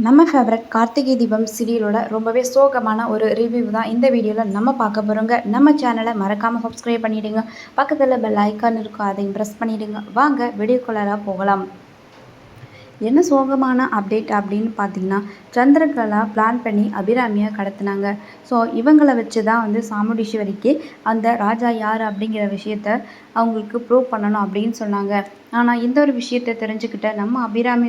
நம்ம ஃபேவரட் கார்த்திகை தீபம் சீரியலோட ரொம்பவே சோகமான ஒரு ரிவ்யூ தான் இந்த வீடியோவில் நம்ம பார்க்க போகிறோங்க. நம்ம சேனலை மறக்காமல் சப்ஸ்கிரைப் பண்ணிவிடுங்க. பக்கத்தில் பெல் ஐக்கான் இருக்கும், அதையும் ப்ரெஸ் பண்ணிவிடுங்க. வாங்க வீடியோக்குள்ளார போகலாம். என்ன சோகமான அப்டேட் அப்படின்னு பார்த்தீங்கன்னா, சந்திரகலா பிளான் பண்ணி அபிராமியை கடத்தினாங்க. ஸோ இவங்களை வச்சு தான் சாமுண்டீஸ்வரிக்கு அந்த ராஜா யார் அப்படிங்கிற விஷயத்த அவங்களுக்கு ப்ரூவ் பண்ணணும் அப்படின்னு சொன்னாங்க. ஆனால் இந்த ஒரு விஷயத்தை தெரிஞ்சுக்கிட்ட நம்ம அபிராமி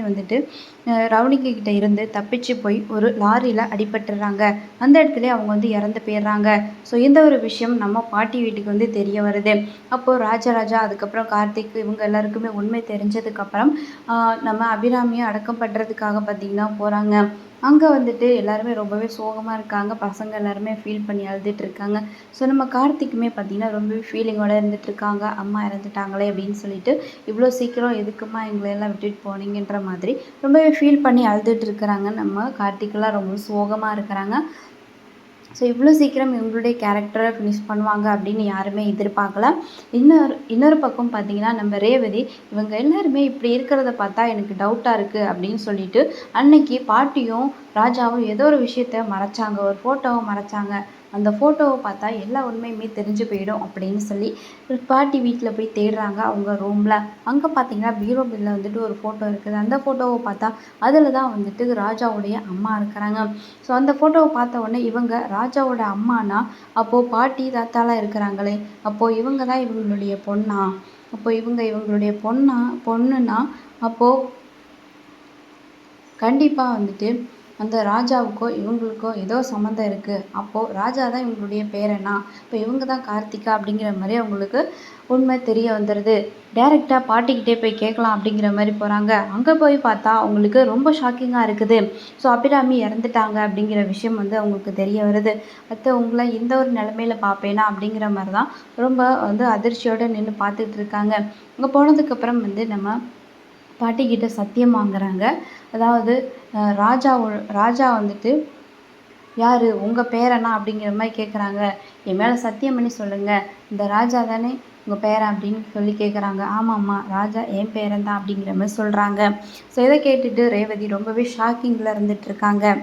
ரவுடிங்கக்கிட்ட இருந்து தப்பிச்சு போய் ஒரு லாரியில் அடிபட்டுறாங்க. அந்த இடத்துல அவங்க இறந்து போயிடுறாங்க. ஸோ இந்த ஒரு விஷயம் நம்ம பாட்டி வீட்டுக்கு தெரிய வருது. அப்போது ராஜராஜா அதுக்கப்புறம் கார்த்திக் இவங்க எல்லாருக்குமே உண்மை தெரிஞ்சதுக்கப்புறம் நம்ம அபிராமியை அடக்கம் பண்ணுறதுக்காக பார்த்திங்கன்னா போகிறாங்க. அங்கே எல்லாருமே ரொம்பவே சோகமாக இருக்காங்க. பசங்க எல்லாருமே ஃபீல் பண்ணி அழுதுட்டுருக்காங்க. ஸோ நம்ம கார்த்திக்குமே பார்த்திங்கன்னா ரொம்பவே ஃபீலிங்கோடு இருந்துகிட்ருக்காங்க. அம்மா இறந்துட்டாங்களே அப்படின்னு சொல்லிட்டு, இவ்வளோ சீக்கிரம் எதுக்குமா எங்களையெல்லாம் விட்டுட்டு போனீங்கன்ற மாதிரி ரொம்பவே ஃபீல் பண்ணி அழுதுட்டுருக்குறாங்க. நம்ம கார்த்திக்கெல்லாம் ரொம்ப சோகமாக இருக்கிறாங்க. ஸோ இவ்வளோ சீக்கிரம் இவங்களுடைய கேரக்டரை ஃபினிஷ் பண்ணுவாங்க அப்படின்னு யாருமே எதிர்பார்க்கல. இன்னொரு பக்கம் பார்த்தீங்கன்னா, நம்ம ரேவதி இவங்க எல்லாருமே இப்படி இருக்கிறத பார்த்தா எனக்கு டவுட்டாக இருக்குது அப்படின்னு சொல்லிட்டு அன்னைக்கு பாட்டியும் ராஜாவும் ஏதோ ஒரு விஷயத்த மறைச்சாங்க, ஒரு ஃபோட்டோவை மறைச்சாங்க. அந்த ஃபோட்டோவை பார்த்தா எல்லா உண்மையுமே தெரிஞ்சு போயிடும் அப்படின்னு சொல்லி பாட்டி வீட்டில் போய் தேடுறாங்க அவங்க ரூமில். அங்கே பார்த்தீங்கன்னா பீரோ பில்லில் ஒரு ஃபோட்டோ இருக்குது. அந்த ஃபோட்டோவை பார்த்தா அதில் தான் ராஜாவுடைய அம்மா இருக்கிறாங்க. ஸோ அந்த ஃபோட்டோவை பார்த்த உடனே இவங்க ராஜாவோட அம்மானா அப்போது பாட்டி தாத்தாலாம் இருக்கிறாங்களே, அப்போது இவங்க தான் இவங்களுடைய பொண்ணா? அப்போது இவங்களுடைய பொண்ணுன்னா அப்போது கண்டிப்பாக அந்த ராஜாவுக்கோ இவங்களுக்கோ ஏதோ சம்மந்தம் இருக்குது. அப்போது ராஜா தான் இவங்களுடைய பேரனா? இப்போ இவங்க தான் கார்த்திகா அப்படிங்கிற மாதிரி அவங்களுக்கு உண்மை தெரிய வந்துடுது. டைரெக்டாக பாட்டிக்கிட்டே போய் கேட்கலாம் அப்படிங்கிற மாதிரி போகிறாங்க. அங்கே போய் பார்த்தா அவங்களுக்கு ரொம்ப ஷாக்கிங்காக இருக்குது. ஸோ அபிராமி இறந்துட்டாங்க அப்படிங்கிற விஷயம் அவங்களுக்கு தெரிய வருது. அத்தை உங்களை இந்த ஒரு நிலமையில பார்ப்பேனா அப்படிங்கிற மாதிரி தான் ரொம்ப அதிர்ச்சியோடு நின்று பார்த்துட்டு இருக்காங்க. அங்கே போனதுக்கப்புறம் நம்ம பாட்டிக்கிட்ட சத்தியம் வாங்குறாங்க. அதாவது ராஜா யார் உங்கள் பேரனா அப்படிங்கிற மாதிரி கேட்குறாங்க. என் மேலே சத்தியம் பண்ணி சொல்லுங்கள், இந்த ராஜா தானே உங்கள் பேரன் அப்படின்னு சொல்லி கேட்குறாங்க. ஆமாம்மா, ராஜா என் பேரன் தான் அப்படிங்கிற மாதிரி சொல்கிறாங்க. ஸோ இதை கேட்டுட்டு ரேவதி ரொம்பவே ஷாக்கிங்கில் இருந்துகிட்ருக்காங்க.